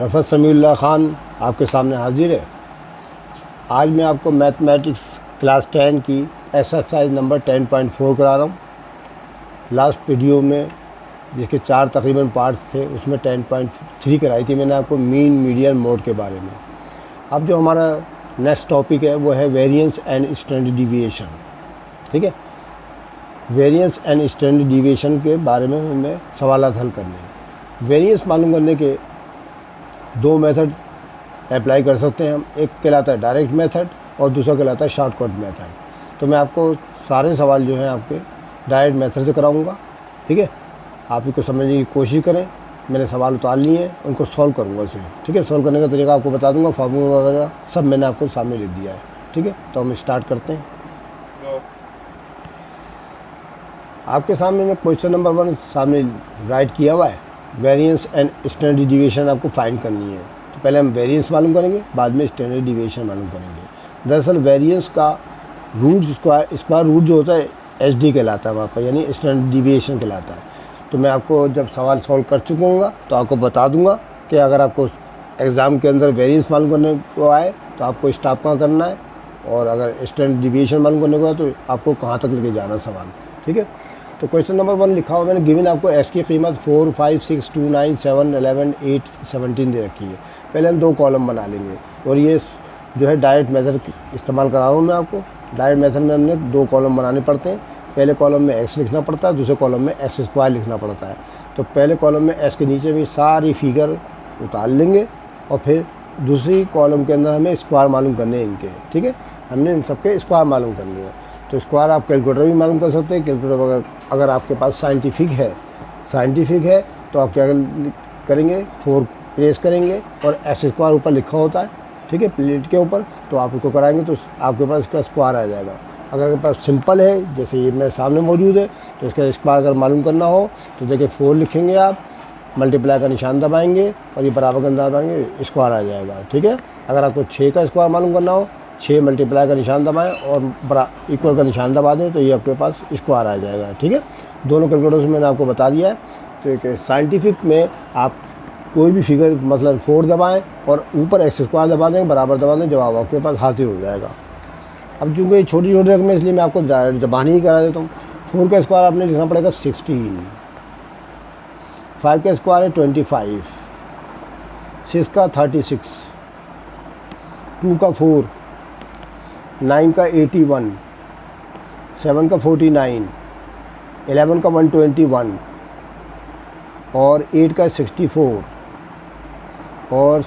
रफ़त समीउल्लाह ख़ान आपके सामने हाजिर है। आज मैं आपको मैथमेटिक्स क्लास 10 की एक्सरसाइज नंबर 10.4 करा रहा हूँ। लास्ट वीडियो में जिसके 4 तकरीबन पार्ट्स थे उसमें 10.3 कराई थी मैंने आपको मीन मीडियन मोड के बारे में। अब जो हमारा नेक्स्ट टॉपिक है वो है वेरिएंस एंड स्टैंडर्ड डिविएशन। ठीक है, वेरिएंस एंड स्टैंडर्ड डिविएशन के बारे में हमें सवालात हल करने हैं। वेरिएंस मालूम करने के दो मेथड अप्लाई कर सकते हैं हम। एक कहलाता है डायरेक्ट मेथड और दूसरा कहलाता है शॉर्टकट मेथड। तो मैं आपको सारे सवाल जो हैं आपके डायरेक्ट मेथड से कराऊंगा। ठीक है, आप इनको समझने की कोशिश करें। मैंने सवाल उतार लिए हैं, उनको सॉल्व करूंगा इसे। ठीक है, सॉल्व करने का तरीका आपको बता दूंगा, फार्मूला वगैरह सब मैंने आपको सामने लिख दिया है। ठीक है, तो हम स्टार्ट करते हैं। आपके सामने में क्वेश्चन नंबर 1 सामने राइट किया हुआ है। वेरिएंस एंड स्टैंडर्ड डिविएशन आपको फाइंड करनी है। तो पहले हम वेरिएंस मालूम करेंगे, बाद में स्टैंडर्ड डिविएशन मालूम करेंगे। दरअसल वेरिएंस का रूट स्क्वायर रूट जो होता है SD कहलाता है वहाँ पर, यानी स्टैंडर्ड डिविएशन कहलाता है। तो मैं आपको जब सवाल सॉल्व कर चुका हूँ तो आपको बता दूंगा कि अगर आपको एग्ज़ाम के अंदर वेरिएंस मालूम करने को आए तो आपको स्टॉप कहाँ करना है, और अगर स्टैंडर्ड डिविएशन मालूम करने को आए तो आपको कहाँ तक लेके जाना सवाल। ठीक है, तो क्वेश्चन नंबर 1 लिखा हुआ मैंने, गिवन आपको x की कीमत 4, 5, 6, 2, 9, 7, 11, 8, 17 दे रखी है। पहले हम 2 कॉलम बना लेंगे, और ये जो है डायरेक्ट मेथड इस्तेमाल करा रहा हूँ मैं आपको। डायरेक्ट मेथड में हमने 2 कॉलम बनाने पड़ते हैं। पहले कॉलम में x लिखना पड़ता है, दूसरे कॉलम में x स्क्वायर लिखना पड़ता है। तो पहले कॉलम में x के नीचे भी सारी फिगर उतार लेंगे, और फिर दूसरी कॉलम के अंदर हमें स्क्वायर मालूम करने हैं इनके। ठीक है, हमने इन सबके स्क्वायर मालूम करने हैं। तो स्क्वायर आप कैलकुलेटर भी मालूम कर सकते हैं। कैलकुलेटर अगर आपके पास साइंटिफिक है तो आप क्या करेंगे, 4 प्रेस करेंगे और x स्क्वायर ऊपर लिखा होता है। ठीक है, प्लेट के ऊपर, तो आप इसको कराएंगे तो आपके पास इसका स्क्वायर आ जाएगा। अगर आपके पास सिंपल है, जैसे ये मेरे सामने मौजूद है, तो इसका स्क्वायर अगर मालूम करना हो तो देखिए 4 लिखेंगे आप, मल्टीप्लाई का निशान दबाएंगे और ये बराबर का निशान दबाएंगे, स्क्वायर आ जाएगा। ठीक है, अगर आपको 6 का स्क्वायर मालूम करना हो, 6 मल्टीप्लाई का निशान दबाएं और इक्वल का निशान दबा दें तो ये आपके पास स्क्वायर आ जाएगा। ठीक है, दोनों कैलकुलेटर से मैंने आपको बता दिया है। तो साइंटिफिक में आप कोई भी फिगर मतलब 4 दबाएं और ऊपर x स्क्वायर दबा दें, बराबर दबा दें, जवाब आपके पास हासिल हो जाएगा। अब चूँकि छोटी छोटी रकम है इसलिए मैं आपको जबानी ही करा देता हूँ। 4 का स्क्वायर आपने लिखना पड़ेगा 16, 5 का स्क्वायर है 25, 6 का 36, 2 का 4, 9 का 81, 7 का 49, 11 का 121 और 8 का 64 और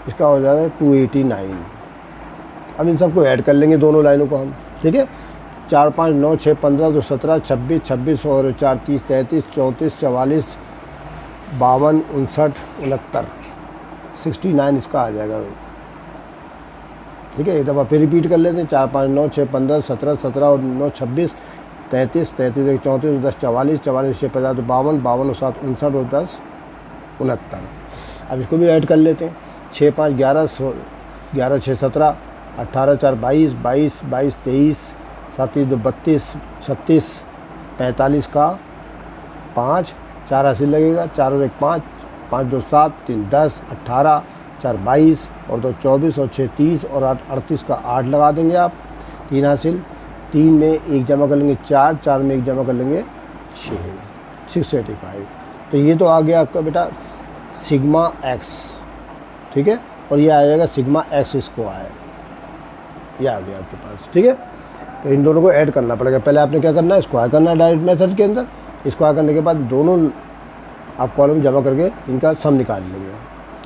इसका हो जाएगा 289। अब इन सबको ऐड कर लेंगे दोनों लाइनों को हम। ठीक है, 4, 5, 9, 6, 15, 2, 17, 26, 26 और 4, 30, 33, 34, 44, 52, 59, 69, 69 इसका आ जाएगा। ठीक है, एक दफ़ा फिर रिपीट कर लेते हैं। 4, 5, 9, 6, 15, 17, 17 और 9, 26, 33, 33, 1, 34, 10, 44, 44, 6, 50, 52, 52 और 7, 59 और 10, 69। अब इसको भी ऐड कर लेते हैं। 6, 5, 11, 11, 6, 17, 18, 4, 22, 22, 22, 23, 7, 2, 32, 36, 45 का 5, 4 80 लगेगा, 4 और 1 5, 5, 2 7, 3 10, 18, 4 22 और 2 24 और 6 30 और 8 38 का 8 लगा देंगे आप। 3 हासिल, 3 में 1 जमा कर लेंगे 4, 4 में 1 जमा कर लेंगे 685। तो ये तो आ गया आपका बेटा सिग्मा x। ठीक है, और ये आ जाएगा सिग्मा x स्क्वायर, ये आ गया आपके पास। ठीक है, तो इन दोनों को ऐड करना पड़ेगा। पहले आपने क्या करना है, स्क्वायर करना है डायरेक्ट मेथड के अंदर। स्क्वायर करने के बाद दोनों आप कॉलम जमा करके इनका सम निकाल लेंगे।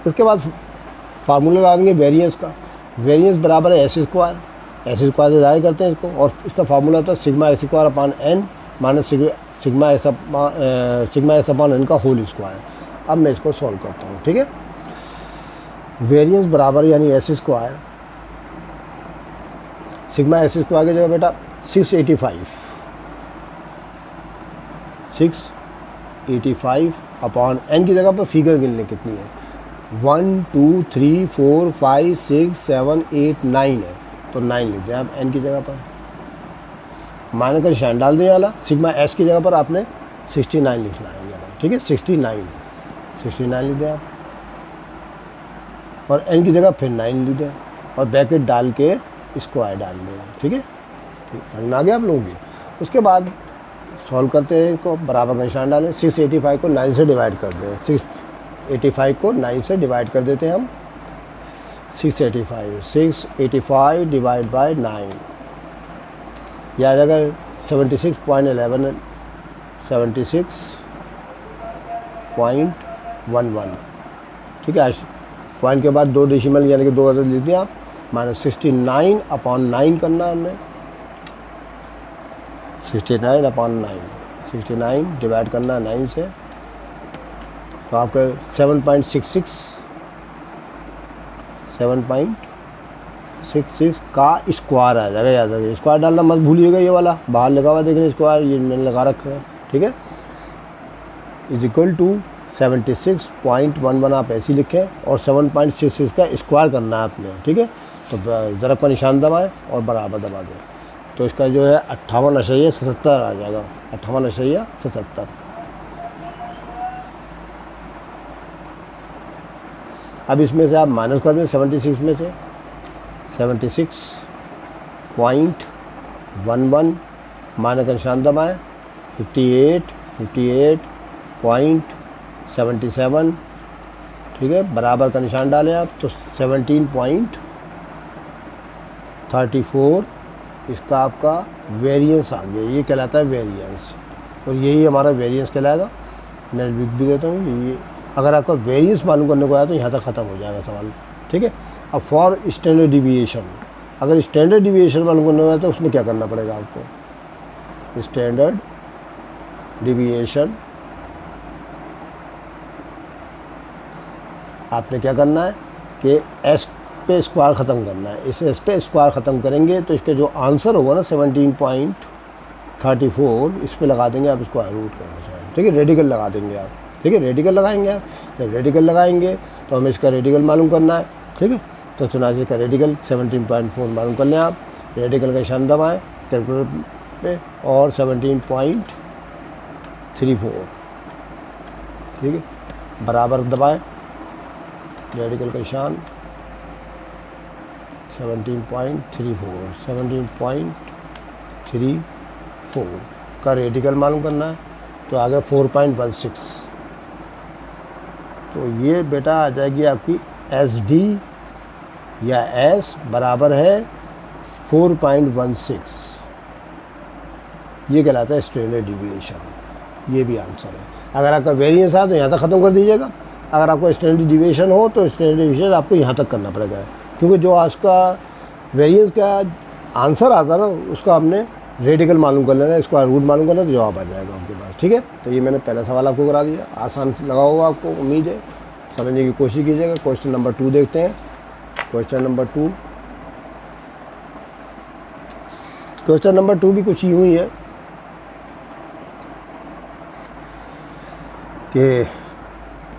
इसके बाद फार्मूला लगा देंगे वेरिएंस का। वेरिएंस बराबर है x स्क्वायर, x स्क्वायर से जाहिर करते हैं इसको, और इसका फार्मूला होता है sigma x square upon n minus sigma x अपान n का होल स्क्वायर। अब मैं इसको सॉल्व करता हूँ। ठीक है, वेरिएंस बराबर यानी x square, sigma x square की जगह बेटा 685 अपॉन n की जगह पर फिगर गिन लें कितनी है, 1 2 3 4 5 6 7 8 9 है, तो 9 लिख दें आप n की जगह पर। माइनस का निशान डाल दें वाला, सिग्मा s की जगह पर आपने 69 लिखना है। ठीक है, 69 लिख दें आप। और n की जगह फिर 9 लिख दें और ब्रैकेट डाल के स्क्वायर डाल दें। ठीक है, समझ में आ गया आप लोगों की। उसके बाद सॉल्व करते हैं, इसको बराबर का निशान डालें। 685 को 9 से डिवाइड कर दें। 685 को 9 से डिवाइड कर देते हैं हम। 685 डिवाइड बाई 9 या आ जाएगा 76.11 76.11। ठीक है, पॉइंट के बाद 2 डेसिमल यानी कि 2 अदद लिख दिया आप। -69/9 करना है हमें। 69/9 69 डिवाइड करना है 9 से, तो आपके 7.66 का स्क्वायर आ जाएगा। याद रखिए, स्क्वायर डालना मत भूलिएगा। ये वाला बाहर लगा हुआ देख रहे स्क्वायर, ये मैंने लगा रखा है। ठीक है, इज इक्वल टू 76.11 आप ऐसे ही लिखें और 7.66 का स्क्वायर करना है आपने। ठीक है, तो ज़रब का निशान दबाएं और बराबर दबा दें, तो इसका जो है 58.77 आ जाएगा। 58.77। अब इसमें से आप माइनस कर दें 76 में से। 76.11 माइनस का निशान दबाएं। 58.77। ठीक है, बराबर का निशान डालें आप, तो 17.34 इसका आपका वेरिएंस आ गया। ये कहलाता है वेरिएंस, और यही हमारा वेरिएंस कहलाएगा। मैं लिख भी देता हूँ ये। अगर आपका वेरिएंस मालूम करने को आया तो यहाँ तक ख़त्म हो जाएगा सवाल। ठीक है, अब फॉर स्टैंडर्ड डिविएशन, अगर स्टैंडर्ड डिविएशन मालूम करने को आया तो उसमें क्या करना पड़ेगा आपको। स्टैंडर्ड डिविएशन आपने क्या करना है कि एस पे स्क्वायर ख़त्म करना है। इस एस पे स्क्वायर ख़त्म करेंगे तो इसके जो आंसर होगा ना 17.34, इस पे लगा देंगे आप स्क्वायर रूट का निशान। ठीक है, रेडिकल लगा देंगे आप। ठीक है, रेडिकल लगाएंगे आप। जब रेडिकल लगाएंगे तो हमें इसका रेडिकल मालूम करना है। ठीक है, तो 84 का रेडिकल 17.4 मालूम कर लें आप। रेडिकल का निशान दबाएँ कैलकुलेटर पे और 17.34। ठीक है, बराबर दबाएँ रेडिकल का निशान 17.34 का रेडिकल मालूम करना है। तो आ गया 4.16। तो ये बेटा आ जाएगी आपकी SD या S बराबर है 4.16। ये कहलाता है स्टैंडर्ड डिविएशन। ये भी आंसर है। अगर आपका वेरिएंस है तो यहाँ तक ख़त्म कर दीजिएगा। अगर आपको स्टैंडर्ड डिविएशन हो तो स्टैंडर्ड डिविएशन आपको यहाँ तक करना पड़ेगा, क्योंकि जो आपका वेरिएंस का आंसर आता है ना उसका हमने रेडिकल मालूम कर लेना, स्क्वायर रूट मालूम करना, तो जवाब आ जाएगा आपके पास। ठीक है, तो ये मैंने पहला सवाल आपको करा दिया। आसान लगा होगा आपको, उम्मीद है। समझने की कोशिश कीजिएगा। क्वेश्चन नंबर 2 देखते हैं। क्वेश्चन नंबर 2 भी कुछ यूँ ही है कि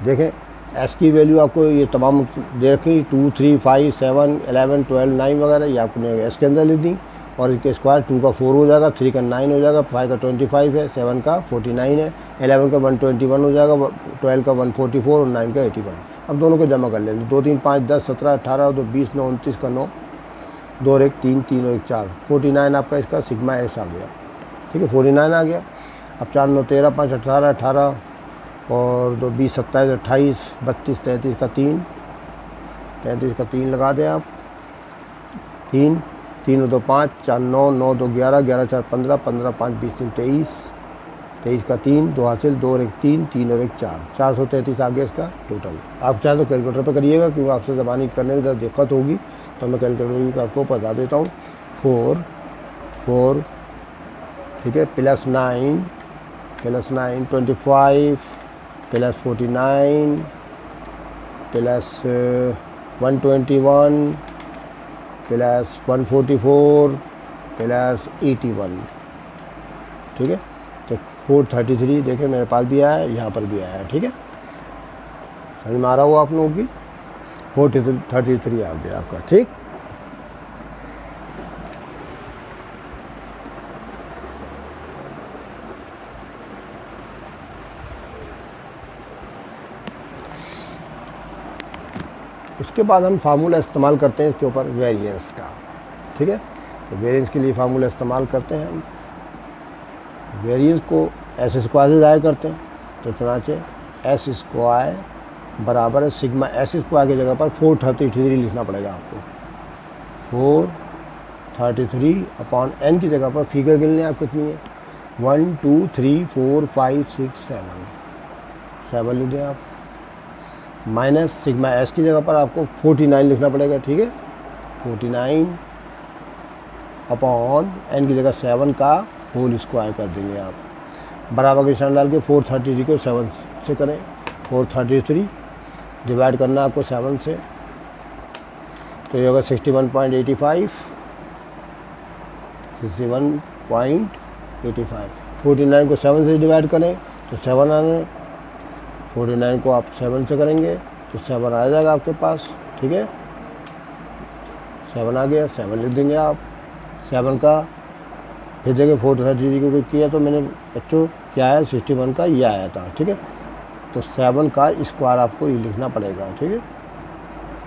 देखें एस की वैल्यू आपको ये तमाम दे रखी 2, 3, 5, 7, 11, 12, 9 वगैरह, ये आपने एस के अंदर लिख दी। और इसके स्क्वायर 2 का 4 हो जाएगा, 3 का 9 हो जाएगा, 5 का 25 है, 7 का 49 है, 11 का 121 हो जाएगा, 12 का 144 और 9 का 81। अब दोनों को जमा कर लेंगे। 2, 3, 5, 10, 17, 18, 2, 20, 9, 29 का 9, 2 और 1 3, 3 और 1 4, 49 आपका इसका सिग्मा एस आ गया। ठीक है, 49 आ गया। अब 4, 9, 13, 5, 18, 18 और 2, 20, 27, 28, 32, 33 का 3, 33 का 3 लगा दें आप। 3, 3 और 2 5, 4, 9, 9, 2 11, 11, 4 15, 15, 5, 20, 3 23, 23 का 3, 2 हासिल, 2 और 1 3, 3 और 1 4, 433 आ गया इसका टोटल। आप चाहे तो कैलकुलेटर पे करिएगा, क्योंकि आपसे ज़बानी करने में ज़रा दिक्कत होगी, तो मैं कैलकुलेटर का आपको बता देता हूँ। 4, 4, ठीक है, +9, +9, 25, +49, +121, +144, +81। ठीक है, तो 433 देखें मेरे पास भी आया है, यहाँ पर भी आया है। ठीक है, समझ में आ रहा हो आप लोगों की। 433 आ गया आपका। ठीक, उसके बाद हम फार्मूला इस्तेमाल करते हैं इसके ऊपर वेरिएंस का, ठीक है। तो वेरिएंस के लिए फार्मूला इस्तेमाल करते हैं हम, वेरिएंस को एस स्क्वायर से ज़ाहिर करते हैं। तो चुनाचे एस स्क्वायर बराबर है सिग्मा एस स्क्वायर की जगह पर 433 लिखना पड़ेगा आपको। 433 अपॉन एन की जगह पर फिगर गिनने आप कितनी है 1 2 3 4 5 6 7 लिख दें आप, माइनस सिग्मा एस की जगह पर आपको 49 लिखना पड़ेगा, ठीक है। 49 अपॉन एन की जगह 7 का होल स्क्वायर कर देंगे आप, बराबर के निशान डाल के 433 को 7 से करें। 433 डिवाइड करना आपको 7 से, तो ये होगा 61.85। 61.85 49 को 7 से डिवाइड करें तो 7 आने, 49 को आप 7 से करेंगे तो 7 आ जाएगा आपके पास, ठीक है। 7 आ गया, 7 लिख देंगे आप। 7 का फिर देखिए 433 को किया तो मैंने बच्चों क्या आया 61 का ये आया था, ठीक है। तो 7 का स्क्वायर आपको ये लिखना पड़ेगा, ठीक है।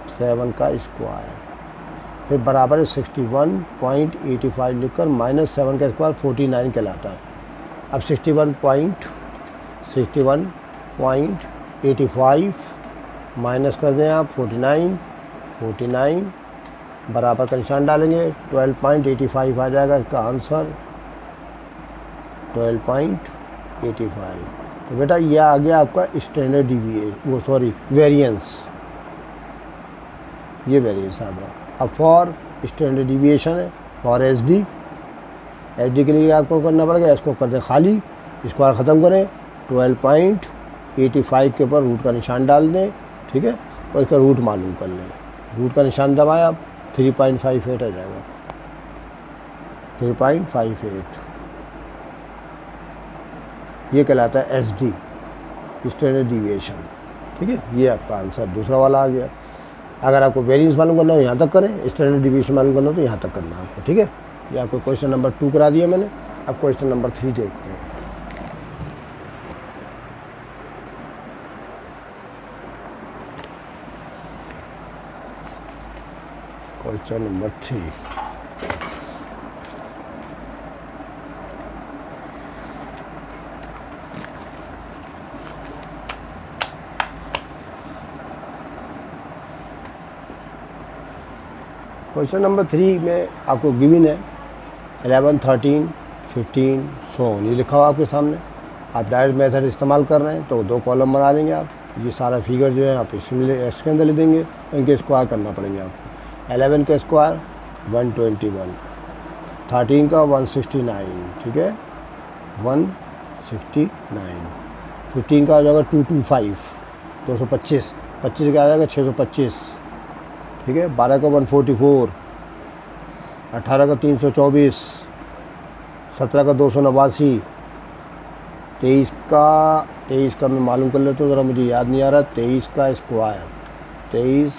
7 का स्क्वायर फिर बराबर है 61.85 लिखकर माइनस 7 का स्क्वायर 49 कहलाता है। अब 61.85 माइनस कर दें आप 49 बराबर का निशान डालेंगे 12.85 आ जाएगा इसका आंसर 12.85। तो बेटा ये आ गया आपका स्टैंडर्ड डिविएशन वेरिएंस, ये वेरिएंस आ गया। अब फॉर स्टैंडर्ड डिविएशन है फॉर एच डी के लिए आपको करना पड़ेगा, इसको कर दें खाली, स्क्वायर ख़त्म करें 12.85 के ऊपर रूट का निशान डाल दें, ठीक है। और इसका रूट मालूम कर लें, रूट का निशान दबाएं आप 3.58 आ जाएगा 3.58, ये कहलाता है एस डी स्टैंडर्ड डिविएशन, ठीक है। ये आपका आंसर दूसरा वाला आ गया। अगर आपको वेरिएंस मालूम करना हो यहाँ तक करें, स्टैंडर्ड डिविएशन मालूम करना हो तो यहाँ तक करना है आपको, ठीक है। ये आपको क्वेश्चन नंबर 2 करा दिया मैंने। अब क्वेश्चन नंबर 3 देखते हैं। क्वेश्चन नंबर 3, क्वेश्चन नंबर 3 में आपको गिवन है 11 13 15 सो ऑन, ये लिखा हुआ आपके सामने। आप डायरेक्ट मेथड इस्तेमाल कर रहे हैं तो 2 कॉलम बना लेंगे आप। ये सारा फिगर जो है आप इसके अंदर ले देंगे, इनके स्क्वायर करना पड़ेंगे आपको। 11 का स्क्वायर 121, 13 का 169, ठीक है 169, 15 का आ जाएगा 225 225, 25 का आ जाएगा 625, ठीक है। 12 का 144, 18 का 324, 17 का 289, 23 का मैं मालूम कर लेता हूँ, ज़रा मुझे याद नहीं आ रहा। 23 का स्क्वायर 23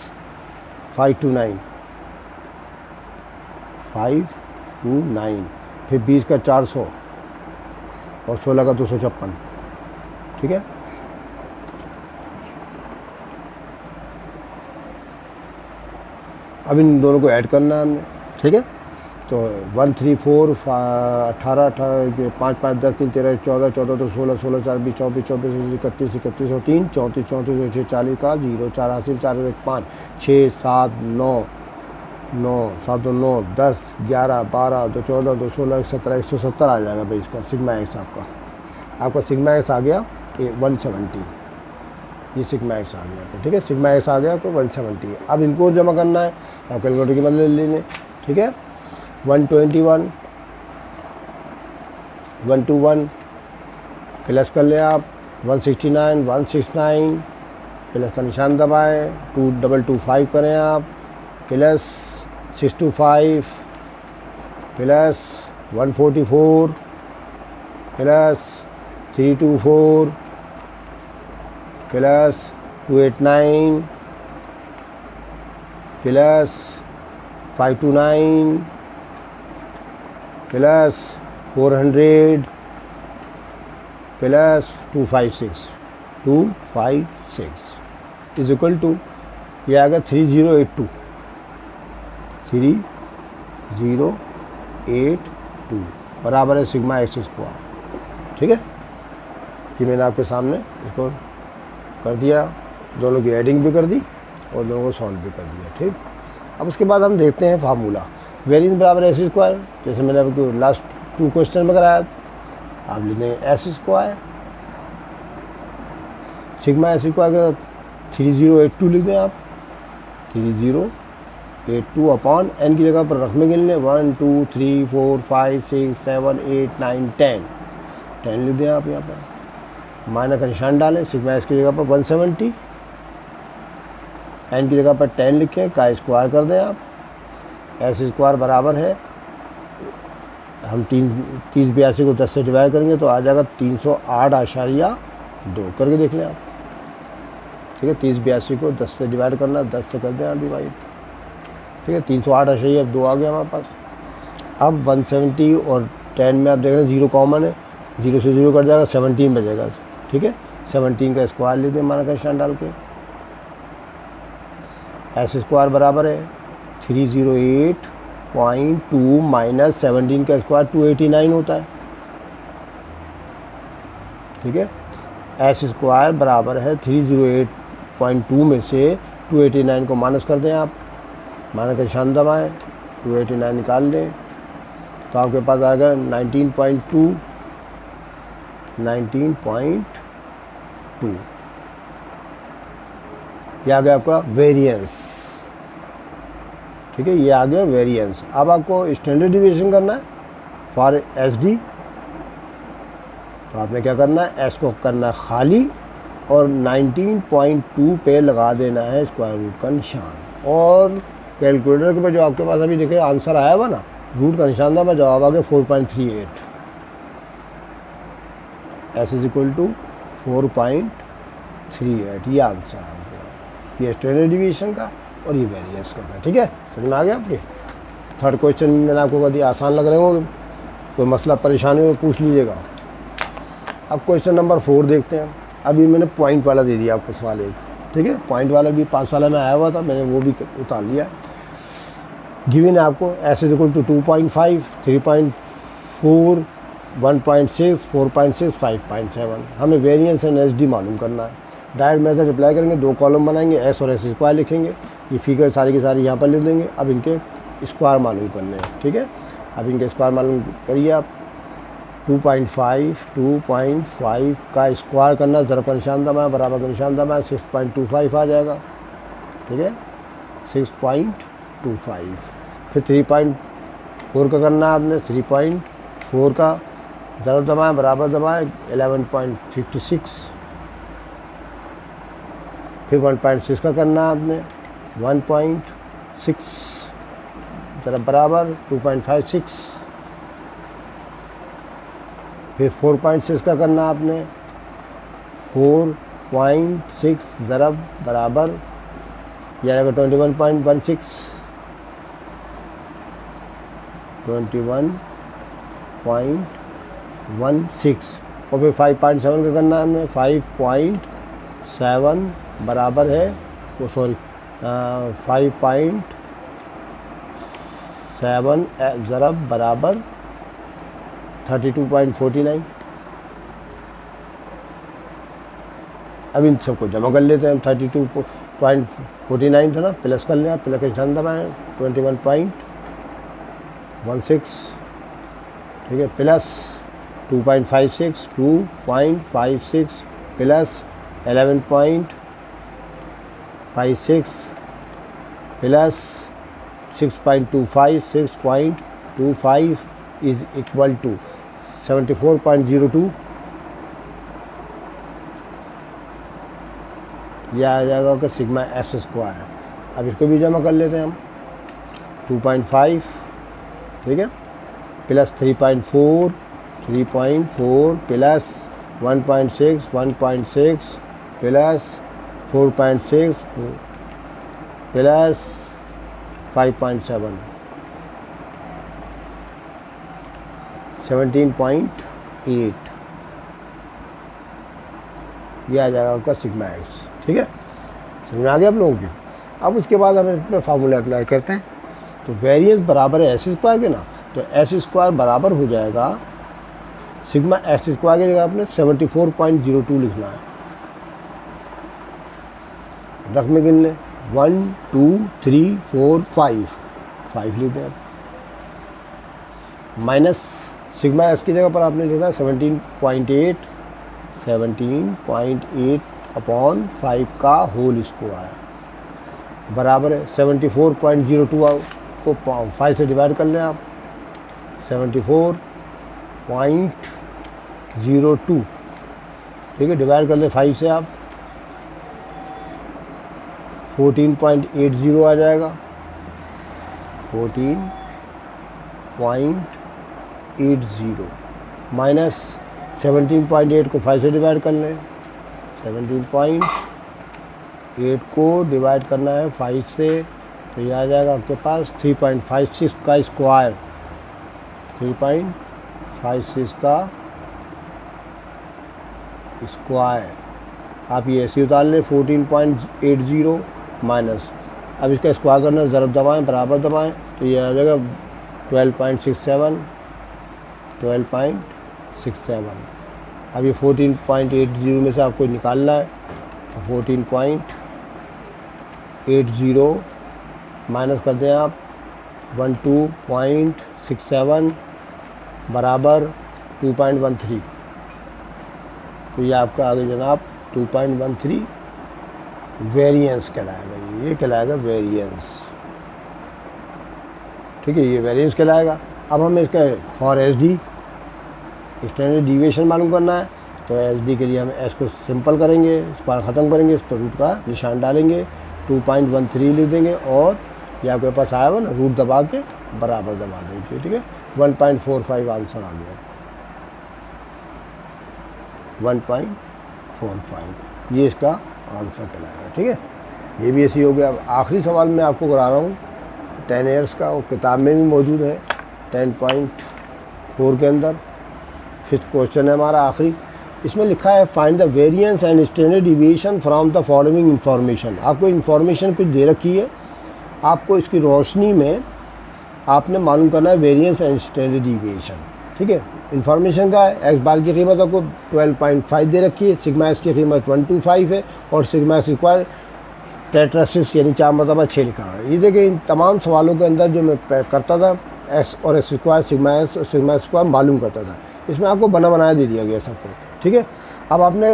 529, फिर 20 का 400 और 16 का 256, ठीक है। अब इन दोनों को ऐड करना है हमने, ठीक है। तो 1 3 4 18 5 5 10 3 13 14 14 तो 16 16 4 20 24 24 31 31 और 3 34 34 6 40 का 0 4 हासिल 4 1 5 6 7 9 9 7 2 9 10 11 12 2 14 2 16 17 170 आ जाएगा भाई इसका सिग्मा एक्स। आपका सिग्मा एक्स आ गया 170, ये सिग्मा एक्स आ गया, ठीक है। सिग्मा एक्स आ गया आपको 170। अब इनको जमा करना है, आप कैलकुलेटर की मदद ले लेंगे, ठीक है। 121 121 प्लस कर लें आप 169 169 प्लस का निशान दबाएं 2225 करें आप, plus 625 plus 144 plus 324 plus 289 plus 529 plus 400 plus 256 is equal to ये आ गया 3082, 3082 बराबर है सिग्मा एक्स स्क्वायर। ठीक है, कि मैंने आपके सामने इसको कर दिया, दोनों की एडिंग भी कर दी और दोनों को सॉल्व भी कर दिया। ठीक, अब उसके बाद हम देखते हैं फार्मूला। वेरिएंस बराबर एस स्क्वायर, जैसे मैंने आपको लास्ट 2 क्वेश्चन में कराया, आप लिख देंगे S square sigma S square का 3082 लिख दें आप, 3082 अपॉन एन की जगह पर रकमें गिन लें, 1 2 3 4 5 6 7 8 9 10 लिख दें आप। यहाँ पर माइनस का निशान डालें, सिग्मा एस की जगह पर 170, एन की जगह पर 10 लिखें, का स्क्वायर कर दें आप। एस स्क्वायर बराबर है, हम 3082 को 10 से डिवाइड करेंगे तो आ जाएगा 308.2 करके देख लें आप। ठीक है, 3082 को 10 से डिवाइड करना, 10 से कर दें आप डिवाइड। ठीक है, 308.2 आ गया हमारे पास। अब 170 और 10 में आप देख रहे हैं 0 कॉमन है, 0 से 0 कट जाएगा, 17 बचेगा। ठीक है, 17 का स्क्वायर ले दें हमारा का निशान डाल के। एस स्क्वायर बराबर है 308.2 माइनस 17 का स्क्वायर 289 होता है। ठीक है, एस स्क्वायर बराबर है 308.2 में से 289 को माइनस कर दें आप, माइनस का निशान दबाएं, 289 निकाल दें तो आपके पास आएगा 19.2। ये आ गया आपका वेरिएंस। ठीक है, ये आ गया वेरिएंस। अब आपको स्टैंडर्ड डिविएशन करना है फॉर एस डी, तो आपने क्या करना है, एस को करना है खाली और 19.2 पे लगा देना है स्क्वायर रूट का निशान। और कैलकुलेटर के पे जो आपके पास अभी देखे आंसर आया हुआ ना, रूट का निशान था, मैं जवाब आ गया 4.38। एस इज इक्वल टू 4.38, ये आंसर आ गया। ये स्टैंडर्ड डिविएशन का और ये वेरिएंस का था। ठीक है, समझ में आ गया आपके। थर्ड क्वेश्चन मैंने आपको कभी आसान लग रहे हो, कोई मसला परेशानी हो पूछ लीजिएगा। अब क्वेश्चन नंबर 4 देखते हैं। अभी मैंने पॉइंट वाला दे दिया आपको सवाल एक। ठीक है, पॉइंट वाला भी 5 साल में आया हुआ था, मैंने वो भी उतार लिया। गिवन है आपको एस इज इक्वल टू 2.5, 3.4, 1.6, 4.6, 5.7। हमें वेरिएंस एंड एस डी मालूम करना है। डायरेक्ट मेथड अप्लाई करेंगे, 2 कॉलम बनाएंगे, एस और एस स्क्वायर लिखेंगे, ये फिगर सारी की सारी यहाँ पर लिख देंगे। अब इनके स्क्वायर मालूम करने हैं। ठीक है, अब इनके स्क्वायर मालूम करिए आप। 2.5 का स्क्वायर करना, ज़रा का निशान दबाएं, बराबर का निशान दबाएं, 6.25 आ जाएगा। ठीक है, 6.25। फिर 3.4 का करना है आपने, 3.4 का ज़रा दबाएं, बराबर दबाएं, 11.56। फिर 1.6 का करना है आपने, 1.6 ज़रा बराबर 2.56। फिर 4.6 का करना आपने, 4.6 ज़रब बराबर यह आएगा 21.16, 21.16। और फिर 5.7 का करना है हमने, 5.7 बराबर है, वो सॉरी 5.7 ज़रब बराबर 32.49। अब इन सबको जमा कर लेते हैं हम। 32.49 था ना, प्लस कर लें, प्लस का निशान दबाएं, 21.16। ठीक है, plus 2.56 plus 11.56 plus 6.25 is equal to 74.02। यह आ जाएगा कि सिग्मा एस स्क्वायर। अब इसको भी जमा कर लेते हैं हम। 2.5 ठीक है, प्लस 3.4 प्लस 1.6 प्लस 4.6 प्लस 5.7 17.8। यह आ जाएगा आपका सिग्मा एक्स। ठीक है, समझ में आ गया आप लोगों की। अब उसके बाद हम इसमें फार्मूला अप्लाई करते हैं। तो वेरिएंस बराबर है एस स्क्वायर के ना, तो एस स्क्वायर बराबर हो जाएगा सिग्मा एस स्क्वायर की जगह आपने 74.02 लिखना है। रख में गिन लें 1 2 3 4 5 लिख दें। माइनस सिग्मा एस की जगह पर आपने लिखा 17.8 अपॉन 5 का होल स्क्वायर बराबर है 74.02 को 5 से डिवाइड कर लें आप। 74.02 ठीक है, डिवाइड कर लें 5 से आप 14.80 आ जाएगा। 14.80 माइनस 17.8 को 5 से डिवाइड कर लें। 17.8 को डिवाइड करना है 5 से, तो ये आ जाएगा आपके पास 3.56 का स्क्वायर। 3.56 का स्क्वायर आप ये ऐसे उतार लें। 14.80 माइनस, अब इसका स्क्वायर करना, ज़रब दबाएं, बराबर दबाएं, तो ये आ जाएगा 12.67। अब ये 14.80 में से आपको निकालना है। 14.80 माइनस कर दें आप 12.67 बराबर 2.13, तो ये आपका आगे जनाब 2.13 वेरिएंस कहलाएगा। ये कहलाएगा वेरिएंस, ठीक है, ये वेरिएंस कहलाएगा। अब हमें इसका for S D standard deviation मालूम करना है, तो एस डी के लिए हम एस को सिंपल करेंगे, इस पर ख़त्म करेंगे, इस पर रूट का निशान डालेंगे, 2.13 लिख देंगे और ये आपके पास आया हुआ ना, रूट दबा के बराबर दबा देंगे, ठीक है। 1.45 आंसर आ गया। 1.45 ये इसका आंसर कहलाएगा, ठीक है। ये भी ऐसी हो गया। अब आखिरी सवाल मैं आपको करा रहा हूँ 10 ईयर्स का, वो किताब में भी मौजूद है 10.4 के अंदर। फिफ्थ क्वेश्चन है हमारा आखिरी। इसमें लिखा है find the variance and standard deviation from the following information. आपको इंफॉर्मेशन कुछ दे रखी है, आपको इसकी रोशनी में आपने मालूम करना है वेरिएंस एंड स्टैंडर्ड डिविएशन, ठीक है। इंफॉर्मेशन का है एक्स बार की कीमत आपको 12.5 दे रखी है, सिग्मा एस की कीमत 125 है और सिग्मा एस स्क्वायर टेट्रासिस यानी 4 मरतबा 6 लिखा है। ये देखिए इन तमाम सवालों के अंदर जो मैं करता था एस और एस स्क्वायर सिग्मा एस और सिग्मा स्क्वायर मालूम करता था, इसमें आपको बना बनाया दे दिया गया सबको, ठीक है। अब आपने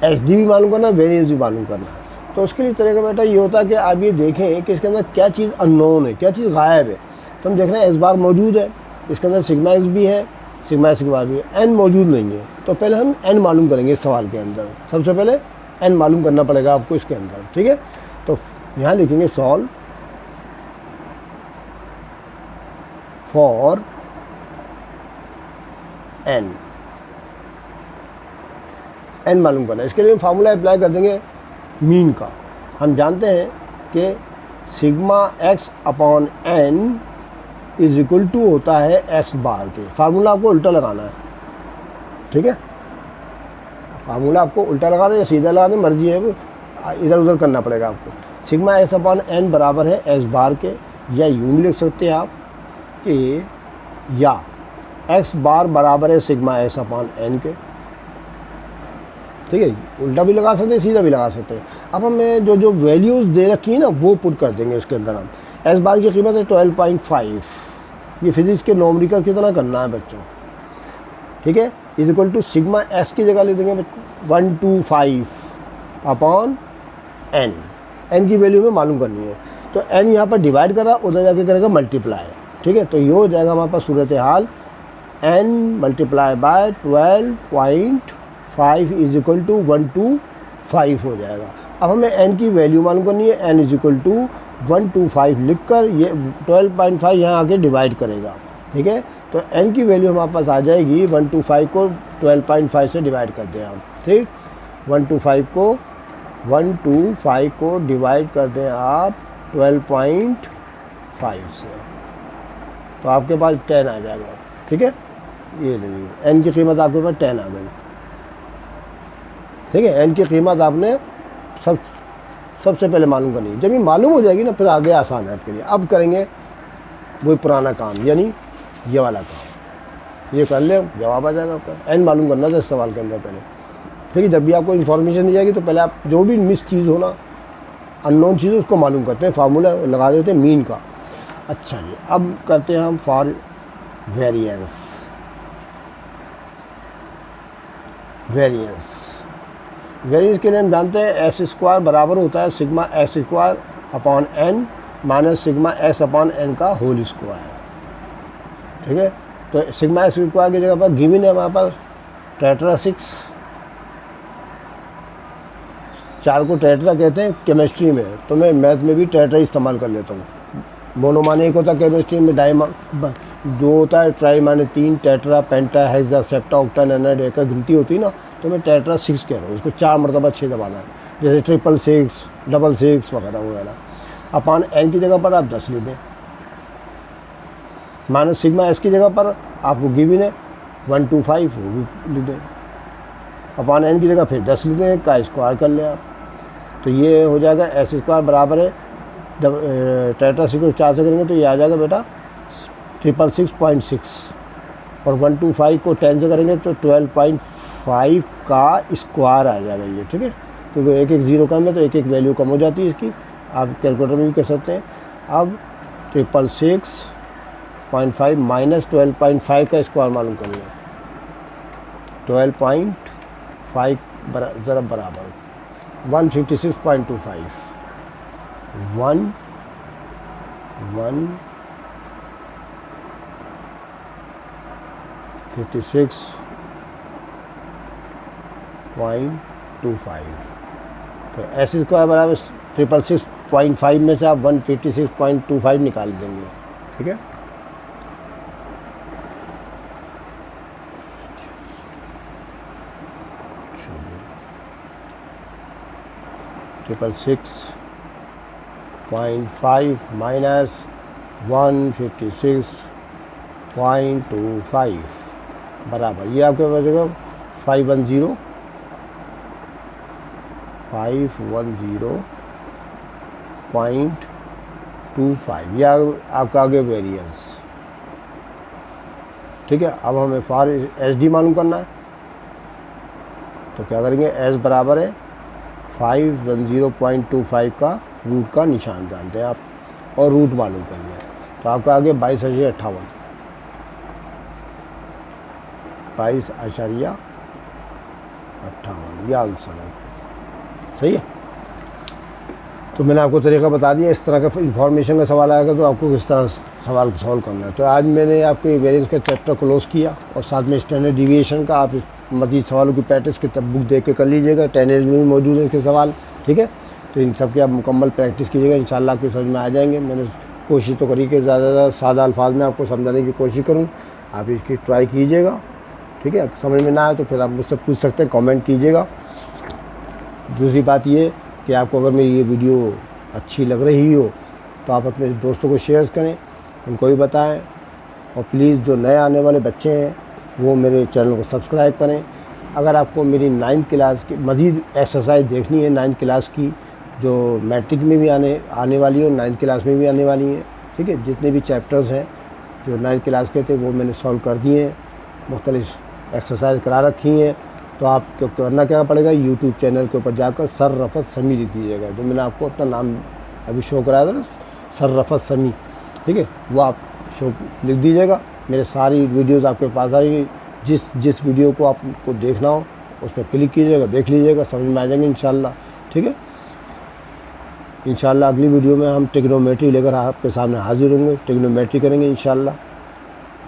एस डी भी मालूम करना है, वेरिएंस भी मालूम करना है। तो उसके लिए तरीका बेटा ये होता है कि आप ये देखें कि इसके अंदर क्या चीज़ अननोन है, क्या चीज़ गायब है। तो हम देख रहे हैं एस बार मौजूद है, इसके अंदर सिग्मा एक्स भी है, सिग्मा एस स्क्वायर भी है, एन मौजूद नहीं है। तो पहले हम एन मालूम करेंगे इस सवाल के अंदर। सबसे पहले एन मालूम करना पड़ेगा आपको इसके अंदर, ठीक है। तो यहाँ लिखेंगे सॉल्व फॉर एन। एन मालूम करना है, इसके लिए हम फार्मूला अप्लाई कर देंगे मीन का। हम जानते हैं कि sigma x upon n is equal to होता है एक्स बार के। फार्मूला आपको उल्टा लगाना है, ठीक है। फार्मूला आपको उल्टा लगाना है या सीधा लगाना मर्जी है, इधर उधर करना पड़ेगा आपको। सिग्मा एक्स अपॉन एन बराबर है एक्स बार के, या यूँ भी लिख सकते हैं आप कि या एक्स बार बराबर है सिग्मा एक्स अपॉन एन के, ठीक है। उल्टा भी लगा सकते हैं, सीधा भी लगा सकते हैं। अब हमें जो वैल्यूज़ दे रखी है ना वो पुट कर देंगे इसके अंदर। हम एस बार की कीमत है 12.5, ये फिजिक्स के नॉमरिकल कितना करना है बच्चों, ठीक है। Is equal to sigma s की जगह ले देंगे 125 अपॉन एन। एन की वैल्यू में मालूम करनी है, तो एन यहाँ पर डिवाइड करा, उधर जाके करेगा मल्टीप्लाई, ठीक है। तो ये हो जाएगा हमारे पास सूरत हाल n multiply by 12.5 is equal to 125 हो जाएगा। अब हमें n की वैल्यू मालूम करनी है, n इज इक्वल टू 125 लिख कर ये 12.5 यहाँ आके डिवाइड करेगा, ठीक है। तो n की वैल्यू हमारे पास आ जाएगी 125 को 12.5 से डिवाइड कर दें आप, ठीक। 125 को डिवाइड कर दें आप 12.5 से, तो आपके पास 10 आ जाएगा, ठीक है। ये लीजिए n की कीमत आपके पास 10 आ गई, ठीक है। n की कीमत आपने सब सबसे पहले मालूम करनी है। जब ये मालूम हो जाएगी ना फिर आगे आसान है आपके लिए। अब करेंगे वही पुराना काम, यानी ये वाला काम। ये कर ले, जवाब आ जाएगा आपका। एन मालूम करना था इस सवाल के अंदर पहले, ठीक है। जब भी आपको इन्फॉर्मेशन दी जाएगी तो पहले आप जो भी मिस चीज़ हो ना, अननोन चीज़, उसको मालूम करते हैं, फार्मूला लगा देते हैं मीन का। अच्छा जी, अब करते हैं हम फॉर वेरिएंस। वेरिएंस के लिए हम जानते हैं एस स्क्वायर बराबर होता है sigma x square upon n minus sigma x upon n का होल स्क्वायर, ठीक है। तो सिग्मा एक्स स्क्वायर की जगह पर गिवन है हमारे पास टेट्रा 6, 4 को टेट्रा कहते हैं केमिस्ट्री में, तो मैं मैथ में भी टेट्रा इस्तेमाल कर लेता हूँ। मोनो माने 1 होता है केमिस्ट्री में, 2 होता है, ट्राई माने 3, टेट्रा, पेंटा, हेक्सा, सेप्टा, ऑक्टा, नैना, डेका गिनती होती है ना, तो मैं टेट्रा 6 कह रहा हूँ। इसको 4 मरतबा 6 दबाना है, जैसे 666, 66 वगैरह वगैरह। अपॉन एन की जगह पर आप 10 ले दें, माइनस सिग्मा एस की जगह पर आपको गिवन है 125, वो भी ले दें। अपॉन एन की जगह फिर 10 ले दें, का स्क्वायर कर लें आप, तो ये हो जाएगा एस स्क्वायर बराबर है, जब टेट्रा 6 को 4 से करेंगे तो ये आ जाएगा बेटा 666.6, और 125 को 10 से करेंगे तो 12.5 का स्क्वायर आ जाएगा ये, ठीक है। क्योंकि एक एक जीरो कम है तो एक एक वैल्यू कम हो जाती है इसकी, आप कैलकुलेटर में भी कर सकते हैं। अब 666.5 माइनस 12.5 का स्क्वायर मालूम करिए, 12.5 ज़रा बराबर 156.25, 156.25, तो एस स्क्वायर बराबर 666.5 में से आप 156.25 निकाल देंगे, ठीक है। ट्रिपल 6.5 माइनस 156.25 बराबर, ये आपके पास होगा 510.25, यह आपका आगे वेरिएंस, ठीक है। अब हमें फॉर एस डी मालूम करना है, तो क्या करेंगे, एस बराबर है 510.25 का रूट का निशान डालते हैं आप, और रूट मालूम करिए, तो आपका आगे 22.58, 22.58 यह आंसर है, सही है। तो मैंने आपको तरीका बता दिया। इस तरह का इन्फॉर्मेशन का सवाल आएगा तो आपको किस तरह सवाल सॉल्व करना है। तो आज मैंने आपको ये वेरिएंस का चैप्टर क्लोज किया, और साथ में स्टैंडर्ड डिविएशन का आप मज़ीद सवालों की प्रैक्टिस की तब बुक देख के कर लीजिएगा, 10 एज में भी मौजूद है इसके सवाल, ठीक है। तो इन सब की आप मुकम्मल प्रैक्टिस कीजिएगा, इंशाल्लाह आपको समझ में आ जाएंगे। मैंने कोशिश तो करी कि ज़्यादा से ज़्यादा सादा अल्फाज में आपको समझाने की कोशिश करूँ, आप इसकी ट्राई कीजिएगा, ठीक है। समझ में ना आए तो फिर आप मुझसे पूछ सकते हैं, कमेंट कीजिएगा। दूसरी बात ये कि आपको अगर मेरी ये वीडियो अच्छी लग रही हो तो आप अपने दोस्तों को शेयर करें, उनको भी बताएं, और प्लीज़ जो नए आने वाले बच्चे हैं वो मेरे चैनल को सब्सक्राइब करें। अगर आपको मेरी 9th क्लास की मज़ीद एक्सरसाइज देखनी है, 9th क्लास की जो मैट्रिक में भी आने वाली है और 9th क्लास में भी आने वाली हैं, ठीक है। जितने भी चैप्टर्स हैं जो 9th क्लास के थे वो मैंने सॉल्व कर दिए हैं, मुख्तलिफ एक्सरसाइज करा रखी हैं। तो आपको करना क्या पड़ेगा, यूट्यूब चैनल के ऊपर जाकर सर रफ़त समी लिख दीजिएगा, जो मैंने आपको अपना नाम अभी शो कराया था ना, सर रफ़त समी, ठीक है, वो आप शो लिख दीजिएगा। मेरे सारी वीडियोज़ आपके पास आएगी, जिस वीडियो को आपको देखना हो उस पर क्लिक कीजिएगा, देख लीजिएगा, समझ में आ जाएंगे इंशाल्लाह, ठीक है। इंशाल्लाह अगली वीडियो में हम ट्रिग्नोमेट्री लेकर आपके सामने हाजिर होंगे, ट्रिग्नोमेट्री करेंगे इंशाल्लाह।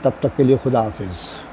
तब तक के लिए खुदा हाफिज़।